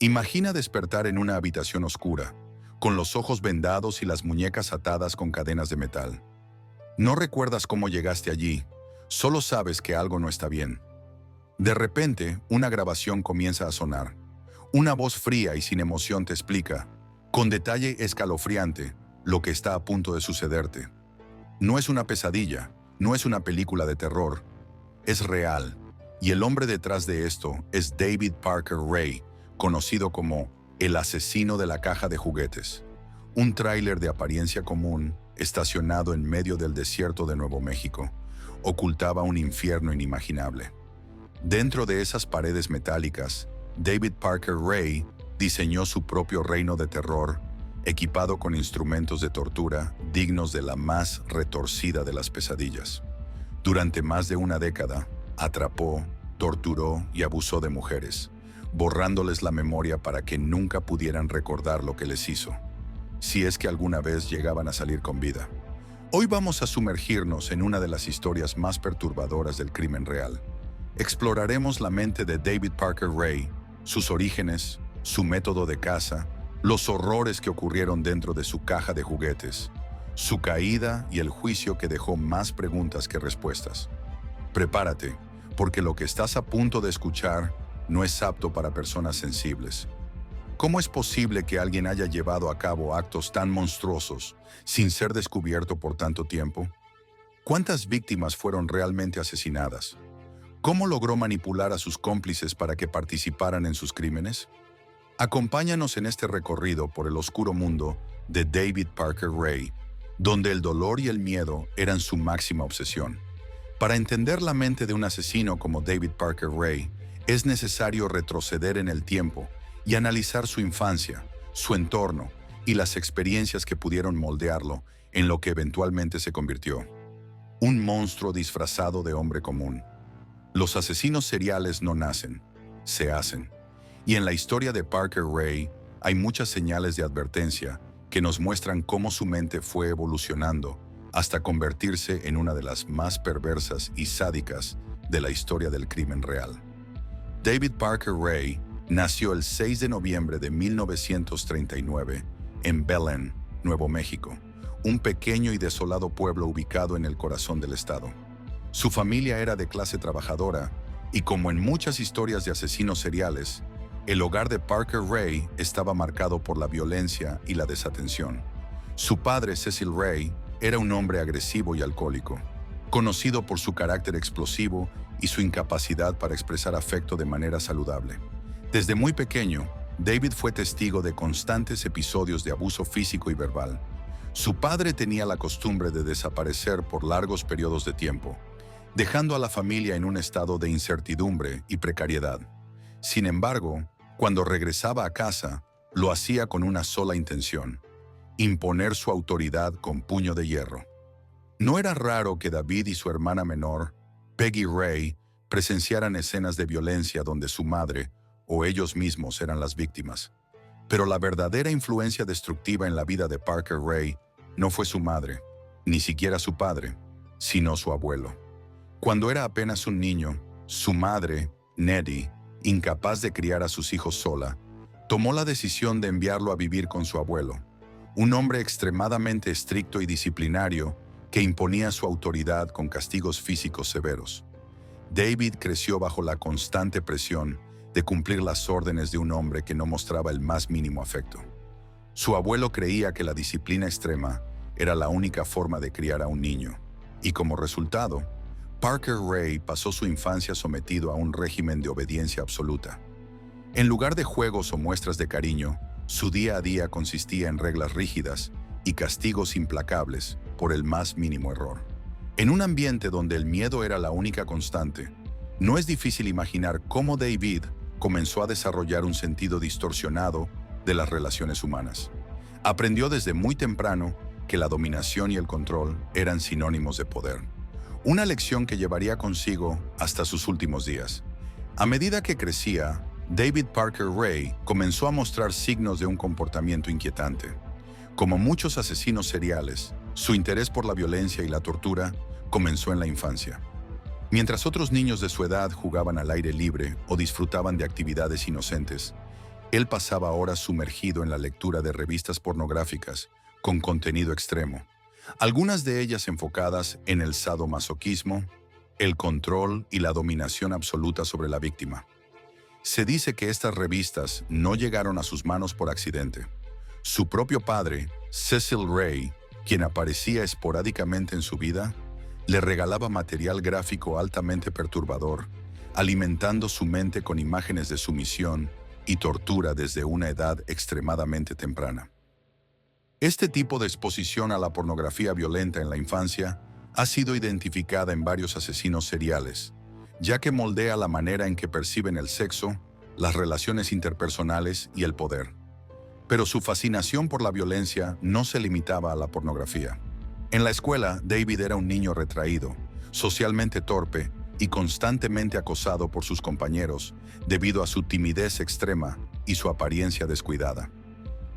Imagina despertar en una habitación oscura, con los ojos vendados y las muñecas atadas con cadenas de metal. No recuerdas cómo llegaste allí, solo sabes que algo no está bien. De repente, una grabación comienza a sonar. Una voz fría y sin emoción te explica, con detalle escalofriante, lo que está a punto de sucederte. No es una pesadilla, no es una película de terror, es real. Y el hombre detrás de esto es David Parker Ray, conocido como el asesino de la caja de juguetes. Un tráiler de apariencia común, estacionado en medio del desierto de Nuevo México, ocultaba un infierno inimaginable. Dentro de esas paredes metálicas, David Parker Ray diseñó su propio reino de terror, equipado con instrumentos de tortura dignos de la más retorcida de las pesadillas. Durante más de una década, atrapó, torturó y abusó de mujeres, borrándoles la memoria para que nunca pudieran recordar lo que les hizo, si es que alguna vez llegaban a salir con vida. Hoy vamos a sumergirnos en una de las historias más perturbadoras del crimen real. Exploraremos la mente de David Parker Ray, sus orígenes, su método de caza, los horrores que ocurrieron dentro de su caja de juguetes, su caída y el juicio que dejó más preguntas que respuestas. Prepárate, porque lo que estás a punto de escuchar no es apto para personas sensibles. ¿Cómo es posible que alguien haya llevado a cabo actos tan monstruosos sin ser descubierto por tanto tiempo? ¿Cuántas víctimas fueron realmente asesinadas? ¿Cómo logró manipular a sus cómplices para que participaran en sus crímenes? Acompáñanos en este recorrido por el oscuro mundo de David Parker Ray, donde el dolor y el miedo eran su máxima obsesión. Para entender la mente de un asesino como David Parker Ray, es necesario retroceder en el tiempo y analizar su infancia, su entorno y las experiencias que pudieron moldearlo en lo que eventualmente se convirtió. Un monstruo disfrazado de hombre común. Los asesinos seriales no nacen, se hacen. Y en la historia de Parker Ray hay muchas señales de advertencia que nos muestran cómo su mente fue evolucionando hasta convertirse en una de las más perversas y sádicas de la historia del crimen real. David Parker Ray nació el 6 de noviembre de 1939 en Belen, Nuevo México, un pequeño y desolado pueblo ubicado en el corazón del estado. Su familia era de clase trabajadora y, como en muchas historias de asesinos seriales, el hogar de Parker Ray estaba marcado por la violencia y la desatención. Su padre, Cecil Ray, era un hombre agresivo y alcohólico, conocido por su carácter explosivo y su incapacidad para expresar afecto de manera saludable. Desde muy pequeño, David fue testigo de constantes episodios de abuso físico y verbal. Su padre tenía la costumbre de desaparecer por largos periodos de tiempo, dejando a la familia en un estado de incertidumbre y precariedad. Sin embargo, cuando regresaba a casa, lo hacía con una sola intención: imponer su autoridad con puño de hierro. No era raro que David y su hermana menor, Peggy Ray, presenciaran escenas de violencia donde su madre o ellos mismos eran las víctimas. Pero la verdadera influencia destructiva en la vida de Parker Ray no fue su madre, ni siquiera su padre, sino su abuelo. Cuando era apenas un niño, su madre, Nettie, incapaz de criar a sus hijos sola, tomó la decisión de enviarlo a vivir con su abuelo, un hombre extremadamente estricto y disciplinario que imponía su autoridad con castigos físicos severos. David creció bajo la constante presión de cumplir las órdenes de un hombre que no mostraba el más mínimo afecto. Su abuelo creía que la disciplina extrema era la única forma de criar a un niño, y como resultado, Parker Ray pasó su infancia sometido a un régimen de obediencia absoluta. En lugar de juegos o muestras de cariño, su día a día consistía en reglas rígidas y castigos implacables por el más mínimo error. En un ambiente donde el miedo era la única constante, no es difícil imaginar cómo David comenzó a desarrollar un sentido distorsionado de las relaciones humanas. Aprendió desde muy temprano que la dominación y el control eran sinónimos de poder. Una lección que llevaría consigo hasta sus últimos días. A medida que crecía, David Parker Ray comenzó a mostrar signos de un comportamiento inquietante. Como muchos asesinos seriales, su interés por la violencia y la tortura comenzó en la infancia. Mientras otros niños de su edad jugaban al aire libre o disfrutaban de actividades inocentes, Él pasaba horas sumergido en la lectura de revistas pornográficas con contenido extremo, algunas de ellas enfocadas en el sadomasoquismo, el control y la dominación absoluta sobre la víctima. Se dice que estas revistas no llegaron a sus manos por accidente. Su propio padre, Cecil Ray, quien aparecía esporádicamente en su vida, le regalaba material gráfico altamente perturbador, alimentando su mente con imágenes de sumisión y tortura desde una edad extremadamente temprana. Este tipo de exposición a la pornografía violenta en la infancia ha sido identificada en varios asesinos seriales, ya que moldea la manera en que perciben el sexo, las relaciones interpersonales y el poder. Pero su fascinación por la violencia no se limitaba a la pornografía. En la escuela, David era un niño retraído, socialmente torpe y constantemente acosado por sus compañeros debido a su timidez extrema y su apariencia descuidada.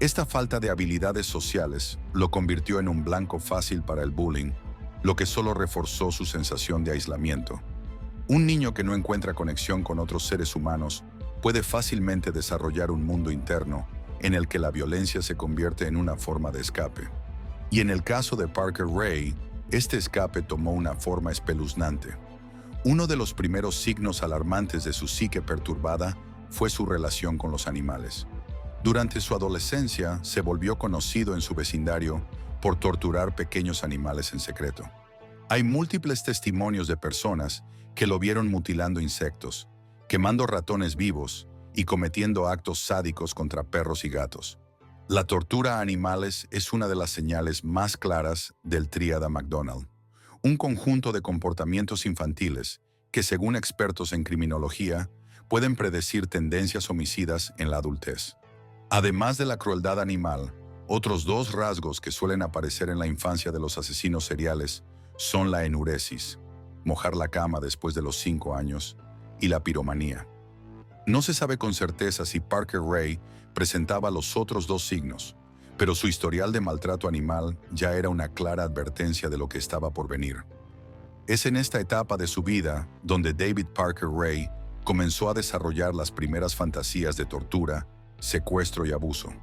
Esta falta de habilidades sociales lo convirtió en un blanco fácil para el bullying, lo que solo reforzó su sensación de aislamiento. Un niño que no encuentra conexión con otros seres humanos puede fácilmente desarrollar un mundo interno en el que la violencia se convierte en una forma de escape. Y en el caso de Parker Ray, este escape tomó una forma espeluznante. Uno de los primeros signos alarmantes de su psique perturbada fue su relación con los animales. Durante su adolescencia, se volvió conocido en su vecindario por torturar pequeños animales en secreto. Hay múltiples testimonios de personas que lo vieron mutilando insectos, quemando ratones vivos y cometiendo actos sádicos contra perros y gatos. La tortura a animales es una de las señales más claras del tríada McDonald, un conjunto de comportamientos infantiles que, según expertos en criminología, pueden predecir tendencias homicidas en la adultez. Además de la crueldad animal, otros dos rasgos que suelen aparecer en la infancia de los asesinos seriales son la enuresis, mojar la cama después de los 5 años, y la piromanía. No se sabe con certeza si Parker Ray presentaba los otros dos signos, pero su historial de maltrato animal ya era una clara advertencia de lo que estaba por venir. Es en esta etapa de su vida donde David Parker Ray comenzó a desarrollar las primeras fantasías de tortura, secuestro y abuso.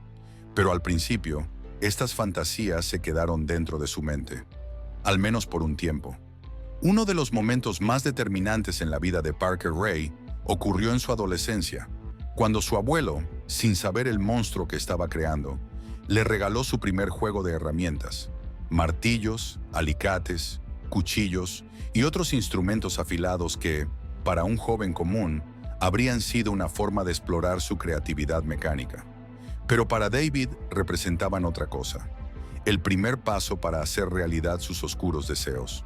Pero al principio, estas fantasías se quedaron dentro de su mente, al menos por un tiempo. Uno de los momentos más determinantes en la vida de Parker Ray ocurrió en su adolescencia, cuando su abuelo, sin saber el monstruo que estaba creando, le regaló su primer juego de herramientas: martillos, alicates, cuchillos y otros instrumentos afilados que, para un joven común, habrían sido una forma de explorar su creatividad mecánica. Pero para David representaban otra cosa: el primer paso para hacer realidad sus oscuros deseos.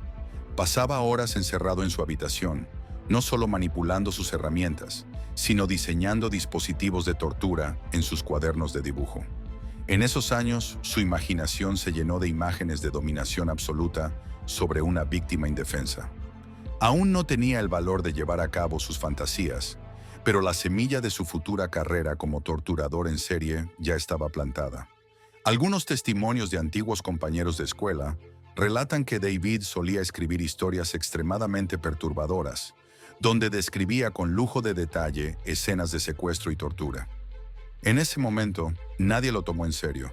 Pasaba horas encerrado en su habitación, no solo manipulando sus herramientas, sino diseñando dispositivos de tortura en sus cuadernos de dibujo. En esos años, su imaginación se llenó de imágenes de dominación absoluta sobre una víctima indefensa. Aún no tenía el valor de llevar a cabo sus fantasías, pero la semilla de su futura carrera como torturador en serie ya estaba plantada. Algunos testimonios de antiguos compañeros de escuela relatan que David solía escribir historias extremadamente perturbadoras, donde describía con lujo de detalle escenas de secuestro y tortura. En ese momento, nadie lo tomó en serio,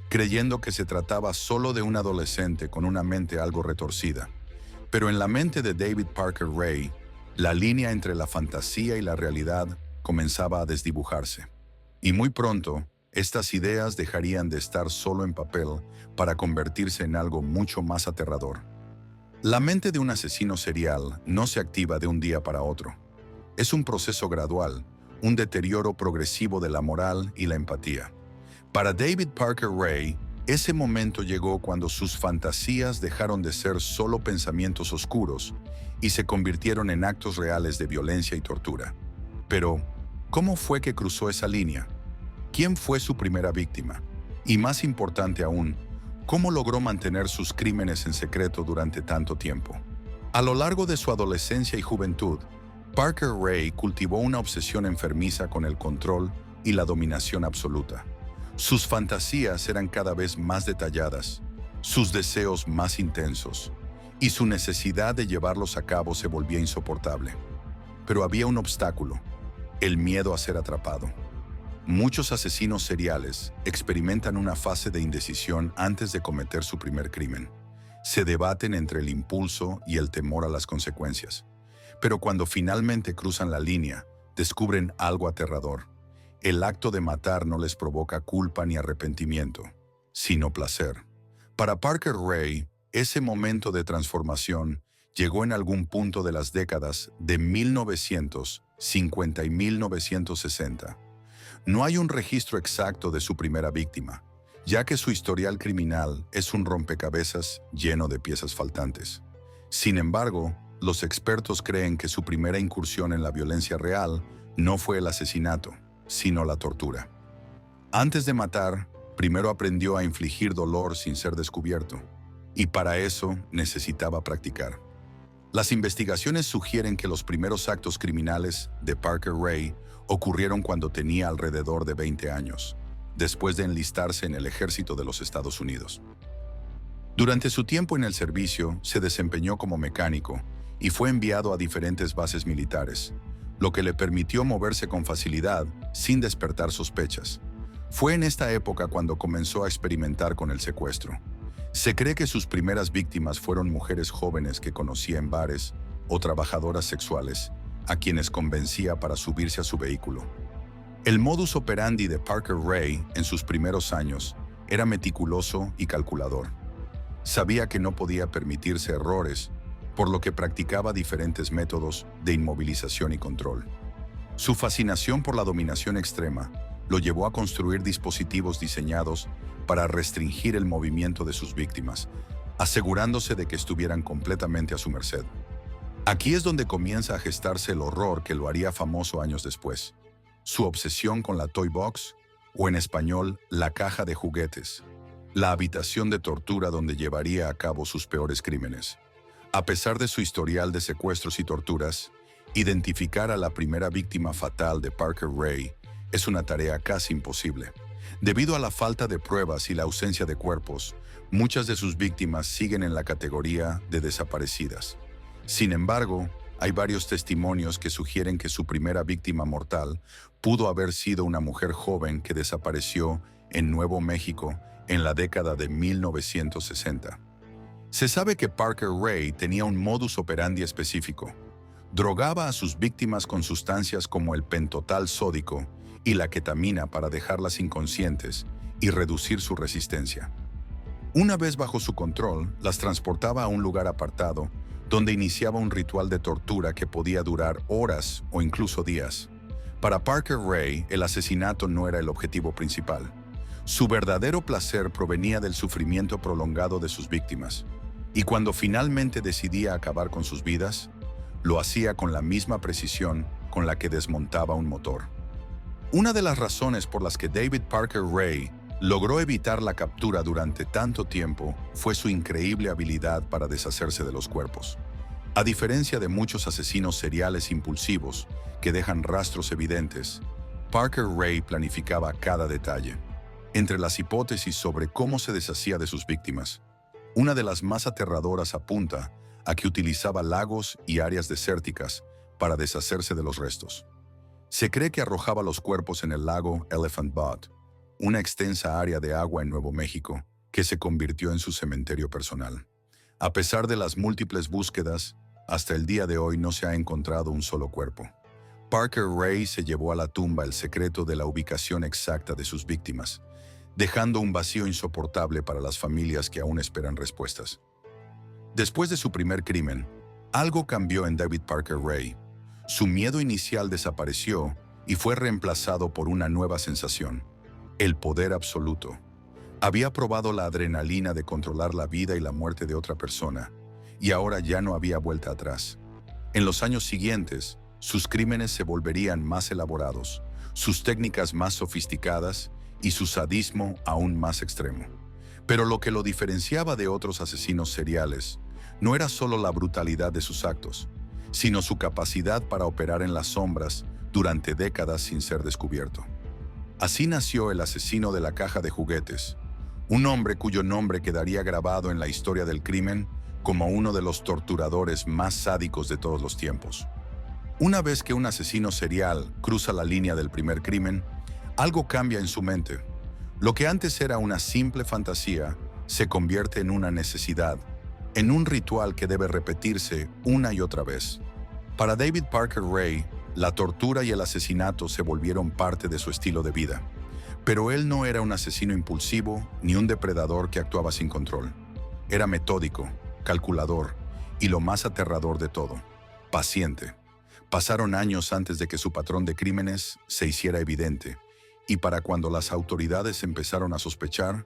creyendo que se trataba solo de un adolescente con una mente algo retorcida. Pero en la mente de David Parker Ray, la línea entre la fantasía y la realidad comenzaba a desdibujarse. Y muy pronto, estas ideas dejarían de estar solo en papel para convertirse en algo mucho más aterrador. La mente de un asesino serial no se activa de un día para otro. Es un proceso gradual, un deterioro progresivo de la moral y la empatía. Para David Parker Ray, ese momento llegó cuando sus fantasías dejaron de ser solo pensamientos oscuros y se convirtieron en actos reales de violencia y tortura. Pero, ¿cómo fue que cruzó esa línea? ¿Quién fue su primera víctima? Y más importante aún, ¿cómo logró mantener sus crímenes en secreto durante tanto tiempo? A lo largo de su adolescencia y juventud, Parker Ray cultivó una obsesión enfermiza con el control y la dominación absoluta. Sus fantasías eran cada vez más detalladas, sus deseos más intensos, y su necesidad de llevarlos a cabo se volvía insoportable. Pero había un obstáculo: el miedo a ser atrapado. Muchos asesinos seriales experimentan una fase de indecisión antes de cometer su primer crimen. Se debaten entre el impulso y el temor a las consecuencias. Pero cuando finalmente cruzan la línea, descubren algo aterrador. El acto de matar no les provoca culpa ni arrepentimiento, sino placer. Para Parker Ray, ese momento de transformación llegó en algún punto de las décadas de 1950 y 1960. No hay un registro exacto de su primera víctima, ya que su historial criminal es un rompecabezas lleno de piezas faltantes. Sin embargo, los expertos creen que su primera incursión en la violencia real no fue el asesinato, sino la tortura. Antes de matar, primero aprendió a infligir dolor sin ser descubierto, y para eso necesitaba practicar. Las investigaciones sugieren que los primeros actos criminales de Parker Ray ocurrieron cuando tenía alrededor de 20 años, después de enlistarse en el ejército de los Estados Unidos. Durante su tiempo en el servicio, se desempeñó como mecánico y fue enviado a diferentes bases militares, lo que le permitió moverse con facilidad sin despertar sospechas. Fue en esta época cuando comenzó a experimentar con el secuestro. Se cree que sus primeras víctimas fueron mujeres jóvenes que conocía en bares o trabajadoras sexuales, a quienes convencía para subirse a su vehículo. El modus operandi de Parker Ray en sus primeros años era meticuloso y calculador. Sabía que no podía permitirse errores, por lo que practicaba diferentes métodos de inmovilización y control. Su fascinación por la dominación extrema lo llevó a construir dispositivos diseñados para restringir el movimiento de sus víctimas, asegurándose de que estuvieran completamente a su merced. Aquí es donde comienza a gestarse el horror que lo haría famoso años después. Su obsesión con la Toy Box, o en español, la caja de juguetes, la habitación de tortura donde llevaría a cabo sus peores crímenes. A pesar de su historial de secuestros y torturas, identificar a la primera víctima fatal de Parker Ray es una tarea casi imposible. Debido a la falta de pruebas y la ausencia de cuerpos, muchas de sus víctimas siguen en la categoría de desaparecidas. Sin embargo, hay varios testimonios que sugieren que su primera víctima mortal pudo haber sido una mujer joven que desapareció en Nuevo México en la década de 1960. Se sabe que Parker Ray tenía un modus operandi específico. Drogaba a sus víctimas con sustancias como el pentotal sódico y la ketamina para dejarlas inconscientes y reducir su resistencia. Una vez bajo su control, las transportaba a un lugar apartado donde iniciaba un ritual de tortura que podía durar horas o incluso días. Para Parker Ray, el asesinato no era el objetivo principal. Su verdadero placer provenía del sufrimiento prolongado de sus víctimas. Y cuando finalmente decidía acabar con sus vidas, lo hacía con la misma precisión con la que desmontaba un motor. Una de las razones por las que David Parker Ray logró evitar la captura durante tanto tiempo fue su increíble habilidad para deshacerse de los cuerpos. A diferencia de muchos asesinos seriales impulsivos que dejan rastros evidentes, Parker Ray planificaba cada detalle. Entre las hipótesis sobre cómo se deshacía de sus víctimas, una de las más aterradoras apunta a que utilizaba lagos y áreas desérticas para deshacerse de los restos. Se cree que arrojaba los cuerpos en el lago Elephant Butte, una extensa área de agua en Nuevo México que se convirtió en su cementerio personal. A pesar de las múltiples búsquedas, hasta el día de hoy no se ha encontrado un solo cuerpo. Parker Ray se llevó a la tumba el secreto de la ubicación exacta de sus víctimas, dejando un vacío insoportable para las familias que aún esperan respuestas. Después de su primer crimen, algo cambió en David Parker Ray. Su miedo inicial desapareció y fue reemplazado por una nueva sensación: el poder absoluto. Había probado la adrenalina de controlar la vida y la muerte de otra persona, y ahora ya no había vuelta atrás. En los años siguientes, sus crímenes se volverían más elaborados, sus técnicas más sofisticadas y su sadismo aún más extremo. Pero lo que lo diferenciaba de otros asesinos seriales no era solo la brutalidad de sus actos, sino su capacidad para operar en las sombras durante décadas sin ser descubierto. Así nació el asesino de la caja de juguetes, un hombre cuyo nombre quedaría grabado en la historia del crimen como uno de los torturadores más sádicos de todos los tiempos. Una vez que un asesino serial cruza la línea del primer crimen, Algo cambia en su mente. Lo que antes era una simple fantasía se convierte en una necesidad, en un ritual que debe repetirse una y otra vez. Para David Parker Ray, la tortura y el asesinato se volvieron parte de su estilo de vida. Pero él no era un asesino impulsivo ni un depredador que actuaba sin control. Era metódico, calculador y lo más aterrador de todo, paciente. Pasaron años antes de que su patrón de crímenes se hiciera evidente, y para cuando las autoridades empezaron a sospechar,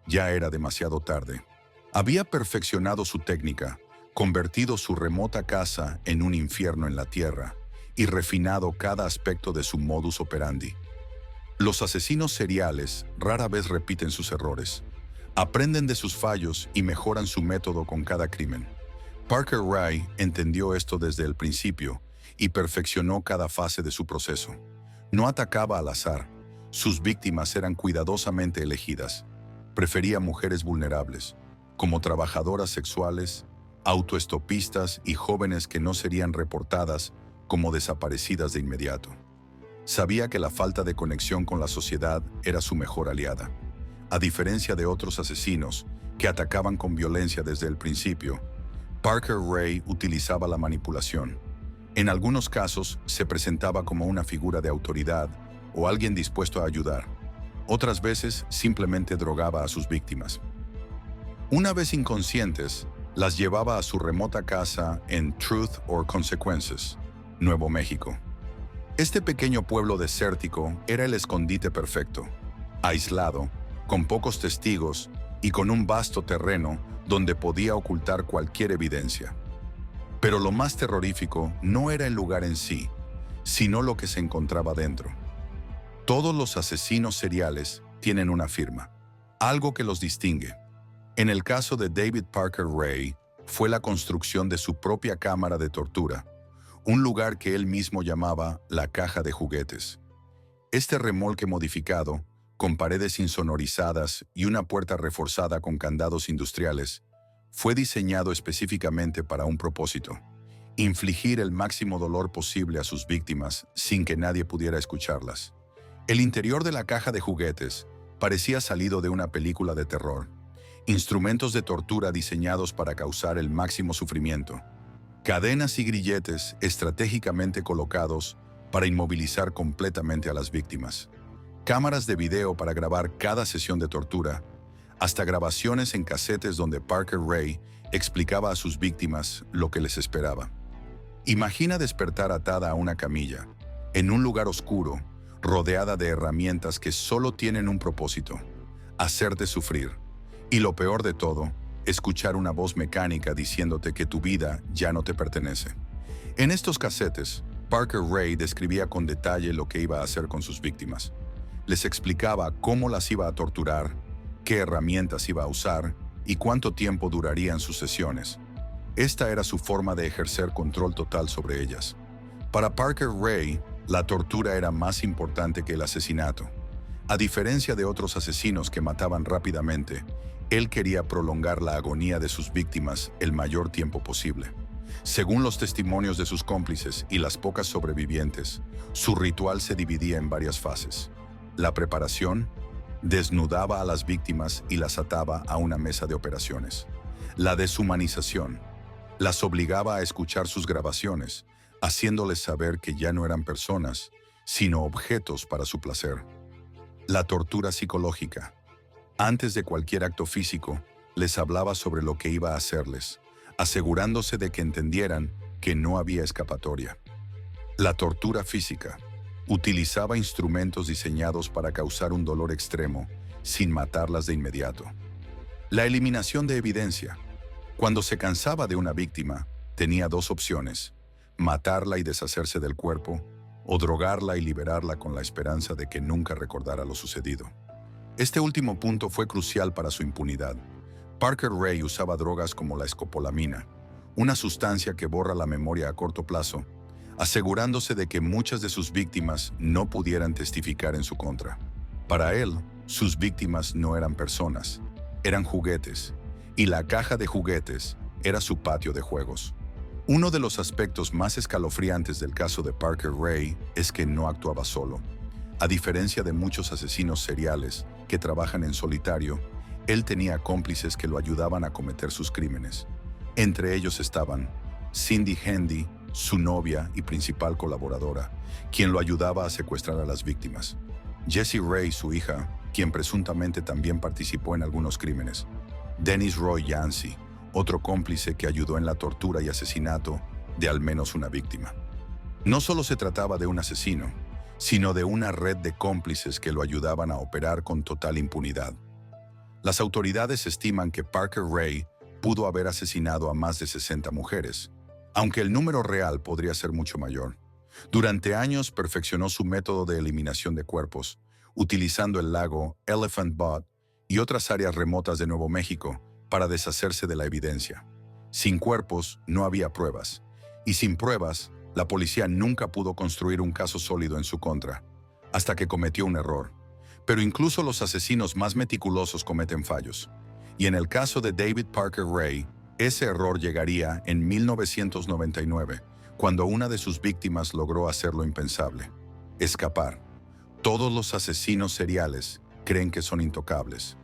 ya era demasiado tarde. Había perfeccionado su técnica, convertido su remota casa en un infierno en la tierra y refinado cada aspecto de su modus operandi. Los asesinos seriales rara vez repiten sus errores. Aprenden de sus fallos y mejoran su método con cada crimen. Parker Ray entendió esto desde el principio y perfeccionó cada fase de su proceso. No atacaba al azar. Sus víctimas eran cuidadosamente elegidas. Prefería mujeres vulnerables, como trabajadoras sexuales, autoestopistas y jóvenes que no serían reportadas como desaparecidas de inmediato. Sabía que la falta de conexión con la sociedad era su mejor aliada. A diferencia de otros asesinos que atacaban con violencia desde el principio, Parker Ray utilizaba la manipulación. En algunos casos se presentaba como una figura de autoridad o alguien dispuesto a ayudar. Otras veces simplemente drogaba a sus víctimas. Una vez inconscientes, las llevaba a su remota casa en Truth or Consequences, Nuevo México. Este pequeño pueblo desértico era el escondite perfecto, aislado, con pocos testigos y con un vasto terreno donde podía ocultar cualquier evidencia. Pero lo más terrorífico no era el lugar en sí, sino lo que se encontraba dentro. Todos los asesinos seriales tienen una firma, algo que los distingue. En el caso de David Parker Ray, fue la construcción de su propia cámara de tortura, un lugar que él mismo llamaba la caja de juguetes. Este remolque modificado, con paredes insonorizadas y una puerta reforzada con candados industriales, fue diseñado específicamente para un propósito: infligir el máximo dolor posible a sus víctimas sin que nadie pudiera escucharlas. El interior de la caja de juguetes parecía salido de una película de terror. Instrumentos de tortura diseñados para causar el máximo sufrimiento. Cadenas y grilletes estratégicamente colocados para inmovilizar completamente a las víctimas. Cámaras de video para grabar cada sesión de tortura, hasta grabaciones en casetes donde Parker Ray explicaba a sus víctimas lo que les esperaba. Imagina despertar atada a una camilla, en un lugar oscuro, rodeada de herramientas que solo tienen un propósito: hacerte sufrir. Y lo peor de todo, escuchar una voz mecánica diciéndote que tu vida ya no te pertenece. En estos casetes, Parker Ray describía con detalle lo que iba a hacer con sus víctimas. Les explicaba cómo las iba a torturar, qué herramientas iba a usar y cuánto tiempo durarían sus sesiones. Esta era su forma de ejercer control total sobre ellas. Para Parker Ray, la tortura era más importante que el asesinato. A diferencia de otros asesinos que mataban rápidamente, él quería prolongar la agonía de sus víctimas el mayor tiempo posible. Según los testimonios de sus cómplices y las pocas sobrevivientes, su ritual se dividía en varias fases. La preparación: desnudaba a las víctimas y las ataba a una mesa de operaciones. La deshumanización: las obligaba a escuchar sus grabaciones, haciéndoles saber que ya no eran personas, sino objetos para su placer. La tortura psicológica: antes de cualquier acto físico, les hablaba sobre lo que iba a hacerles, asegurándose de que entendieran que no había escapatoria. La tortura física: utilizaba instrumentos diseñados para causar un dolor extremo, sin matarlas de inmediato. La eliminación de evidencia: cuando se cansaba de una víctima, tenía dos opciones: matarla y deshacerse del cuerpo, o drogarla y liberarla con la esperanza de que nunca recordara lo sucedido. Este último punto fue crucial para su impunidad. Parker Ray usaba drogas como la escopolamina, una sustancia que borra la memoria a corto plazo, asegurándose de que muchas de sus víctimas no pudieran testificar en su contra. Para él, sus víctimas no eran personas, eran juguetes, y la caja de juguetes era su patio de juegos. Uno de los aspectos más escalofriantes del caso de Parker Ray es que no actuaba solo. A diferencia de muchos asesinos seriales que trabajan en solitario, él tenía cómplices que lo ayudaban a cometer sus crímenes. Entre ellos estaban Cindy Handy, su novia y principal colaboradora, quien lo ayudaba a secuestrar a las víctimas. Jessie Ray, su hija, quien presuntamente también participó en algunos crímenes. Dennis Roy Yancey, otro cómplice que ayudó en la tortura y asesinato de al menos una víctima. No solo se trataba de un asesino, sino de una red de cómplices que lo ayudaban a operar con total impunidad. Las autoridades estiman que Parker Ray pudo haber asesinado a más de 60 mujeres, aunque el número real podría ser mucho mayor. Durante años perfeccionó su método de eliminación de cuerpos, utilizando el lago Elephant Butte y otras áreas remotas de Nuevo México para deshacerse de la evidencia. Sin cuerpos no había pruebas, y sin pruebas, la policía nunca pudo construir un caso sólido en su contra, hasta que cometió un error. Pero incluso los asesinos más meticulosos cometen fallos. Y en el caso de David Parker Ray, ese error llegaría en 1999, cuando una de sus víctimas logró hacer lo impensable: escapar. Todos los asesinos seriales creen que son intocables.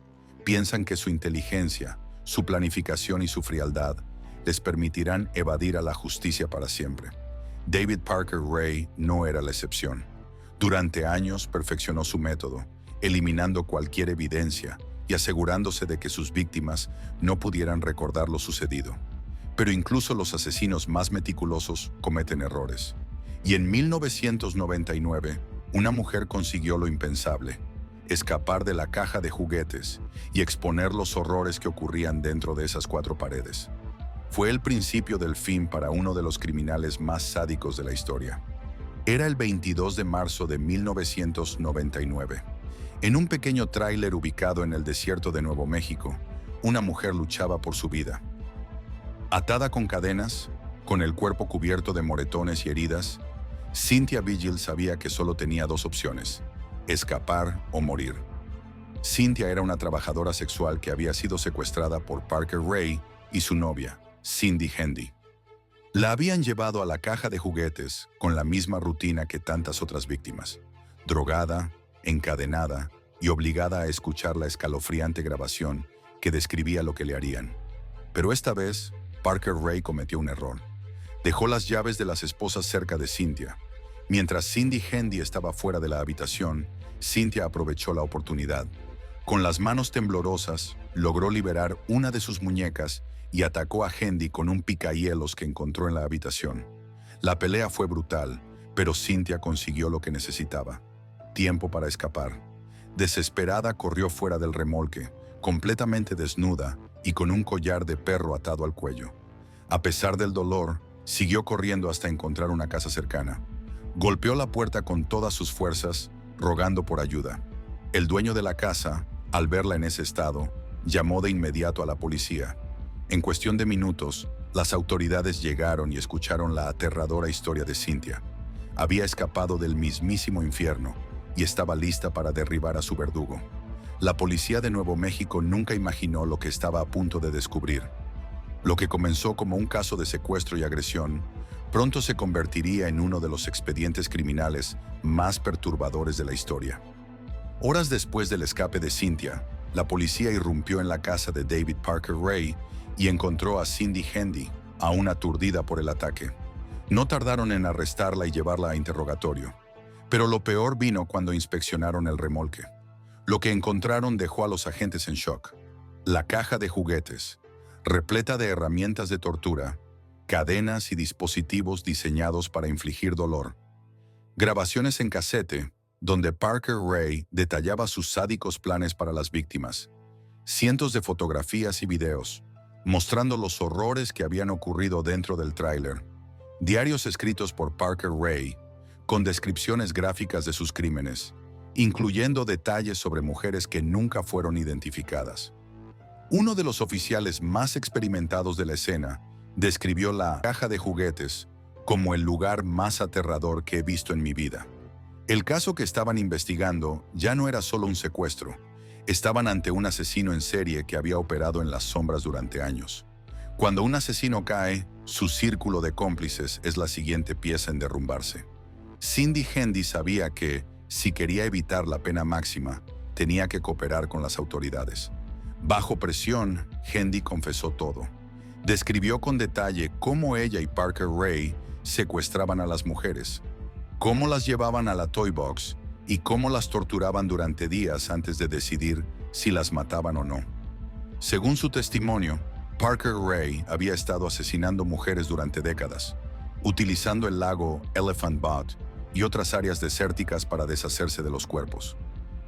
Piensan que su inteligencia, su planificación y su frialdad les permitirán evadir a la justicia para siempre. David Parker Ray no era la excepción. Durante años perfeccionó su método, eliminando cualquier evidencia y asegurándose de que sus víctimas no pudieran recordar lo sucedido. Pero incluso los asesinos más meticulosos cometen errores. Y en 1999, una mujer consiguió lo impensable: escapar de la caja de juguetes y exponer los horrores que ocurrían dentro de esas 4 paredes. Fue el principio del fin para uno de los criminales más sádicos de la historia. Era el 22 de marzo de 1999. En un pequeño tráiler ubicado en el desierto de Nuevo México, una mujer luchaba por su vida. Atada con cadenas, con el cuerpo cubierto de moretones y heridas, Cynthia Vigil sabía que solo tenía 2 opciones: escapar o morir. Cynthia era una trabajadora sexual que había sido secuestrada por Parker Ray y su novia, Cindy Handy. La habían llevado a la caja de juguetes con la misma rutina que tantas otras víctimas: drogada, encadenada y obligada a escuchar la escalofriante grabación que describía lo que le harían. Pero esta vez, Parker Ray cometió un error. Dejó las llaves de las esposas cerca de Cynthia. Mientras Cindy Handy estaba fuera de la habitación, Cynthia aprovechó la oportunidad. Con las manos temblorosas, logró liberar una de sus muñecas y atacó a Handy con un picahielos que encontró en la habitación. La pelea fue brutal, pero Cynthia consiguió lo que necesitaba: tiempo para escapar. Desesperada, corrió fuera del remolque, completamente desnuda y con un collar de perro atado al cuello. A pesar del dolor, siguió corriendo hasta encontrar una casa cercana. Golpeó la puerta con todas sus fuerzas, rogando por ayuda. El dueño de la casa, al verla en ese estado, llamó de inmediato a la policía. En cuestión de minutos, las autoridades llegaron y escucharon la aterradora historia de Cynthia. Había escapado del mismísimo infierno y estaba lista para derribar a su verdugo. La policía de Nuevo México nunca imaginó lo que estaba a punto de descubrir. Lo que comenzó como un caso de secuestro y agresión, pronto se convertiría en uno de los expedientes criminales más perturbadores de la historia. Horas después del escape de Cynthia, la policía irrumpió en la casa de David Parker Ray y encontró a Cindy Handy, aún aturdida por el ataque. No tardaron en arrestarla y llevarla a interrogatorio. Pero lo peor vino cuando inspeccionaron el remolque. Lo que encontraron dejó a los agentes en shock. La caja de juguetes, repleta de herramientas de tortura, cadenas y dispositivos diseñados para infligir dolor. Grabaciones en casete, donde Parker Ray detallaba sus sádicos planes para las víctimas. Cientos de fotografías y videos, mostrando los horrores que habían ocurrido dentro del tráiler. Diarios escritos por Parker Ray, con descripciones gráficas de sus crímenes, incluyendo detalles sobre mujeres que nunca fueron identificadas. Uno de los oficiales más experimentados de la escena describió la caja de juguetes como el lugar más aterrador que he visto en mi vida. El caso que estaban investigando ya no era solo un secuestro. Estaban ante un asesino en serie que había operado en las sombras durante años. Cuando un asesino cae, su círculo de cómplices es la siguiente pieza en derrumbarse. Cindy Handy sabía que, Si quería evitar la pena máxima, tenía que cooperar con las autoridades. Bajo presión, Hendy confesó todo. Describió con detalle cómo ella y Parker Ray secuestraban a las mujeres, cómo las llevaban a la Toy Box y cómo las torturaban durante días antes de decidir si las mataban o no. Según su testimonio, Parker Ray había estado asesinando mujeres durante décadas, utilizando el lago Elephant Butte y otras áreas desérticas para deshacerse de los cuerpos.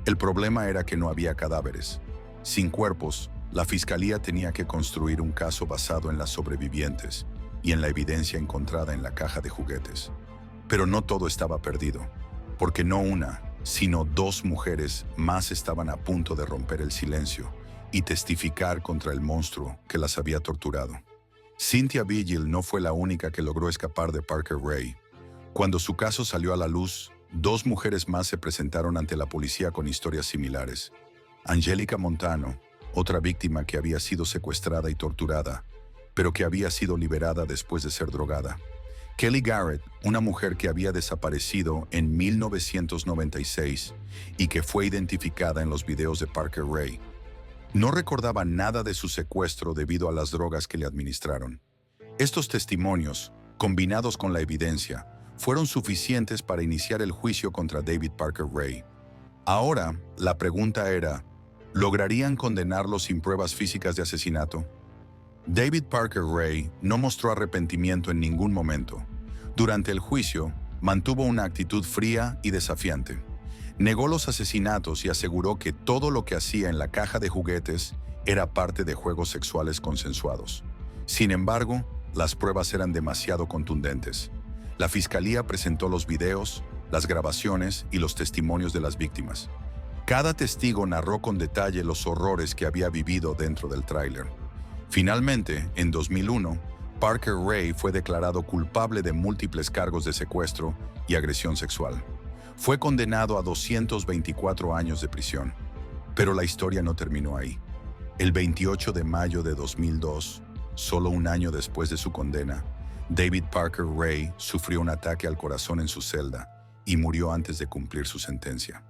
El problema era que no había cadáveres. Sin cuerpos, la fiscalía tenía que construir un caso basado en las sobrevivientes y en la evidencia encontrada en la caja de juguetes. Pero no todo estaba perdido, porque no una, sino dos mujeres más estaban a punto de romper el silencio y testificar contra el monstruo que las había torturado. Cynthia Vigil no fue la única que logró escapar de Parker Ray. Cuando su caso salió a la luz, dos mujeres más se presentaron ante la policía con historias similares. Angelica Montano, otra víctima que había sido secuestrada y torturada, pero que había sido liberada después de ser drogada. Kelly Garrett, una mujer que había desaparecido en 1996 y que fue identificada en los videos de Parker Ray. No recordaba nada de su secuestro debido a las drogas que le administraron. Estos testimonios, combinados con la evidencia, fueron suficientes para iniciar el juicio contra David Parker Ray. Ahora, la pregunta era, ¿lograrían condenarlo sin pruebas físicas de asesinato? David Parker Ray no mostró arrepentimiento en ningún momento. Durante el juicio, mantuvo una actitud fría y desafiante. Negó los asesinatos y aseguró que todo lo que hacía en la caja de juguetes era parte de juegos sexuales consensuados. Sin embargo, las pruebas eran demasiado contundentes. La fiscalía presentó los videos, las grabaciones y los testimonios de las víctimas. Cada testigo narró con detalle los horrores que había vivido dentro del tráiler. Finalmente, en 2001, Parker Ray fue declarado culpable de múltiples cargos de secuestro y agresión sexual. Fue condenado a 224 años de prisión. Pero la historia no terminó ahí. El 28 de mayo de 2002, solo un año después de su condena, David Parker Ray sufrió un ataque al corazón en su celda y murió antes de cumplir su sentencia.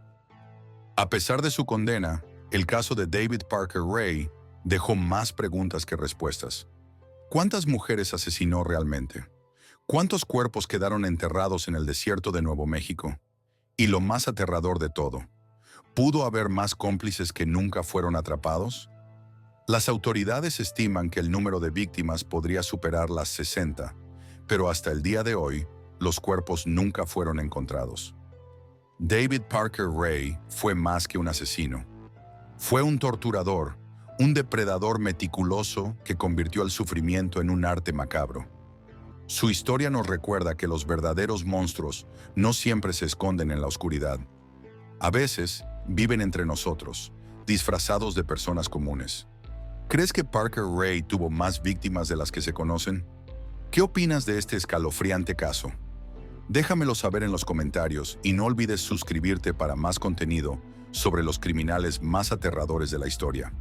A pesar de su condena, el caso de David Parker Ray dejó más preguntas que respuestas. ¿Cuántas mujeres asesinó realmente? ¿Cuántos cuerpos quedaron enterrados en el desierto de Nuevo México? Y lo más aterrador de todo, ¿pudo haber más cómplices que nunca fueron atrapados? Las autoridades estiman que el número de víctimas podría superar las 60, pero hasta el día de hoy, los cuerpos nunca fueron encontrados. David Parker Ray fue más que un asesino. Fue un torturador, un depredador meticuloso que convirtió el sufrimiento en un arte macabro. Su historia nos recuerda que los verdaderos monstruos no siempre se esconden en la oscuridad. A veces, viven entre nosotros, disfrazados de personas comunes. ¿Crees que Parker Ray tuvo más víctimas de las que se conocen? ¿Qué opinas de este escalofriante caso? Déjamelo saber en los comentarios y no olvides suscribirte para más contenido sobre los criminales más aterradores de la historia.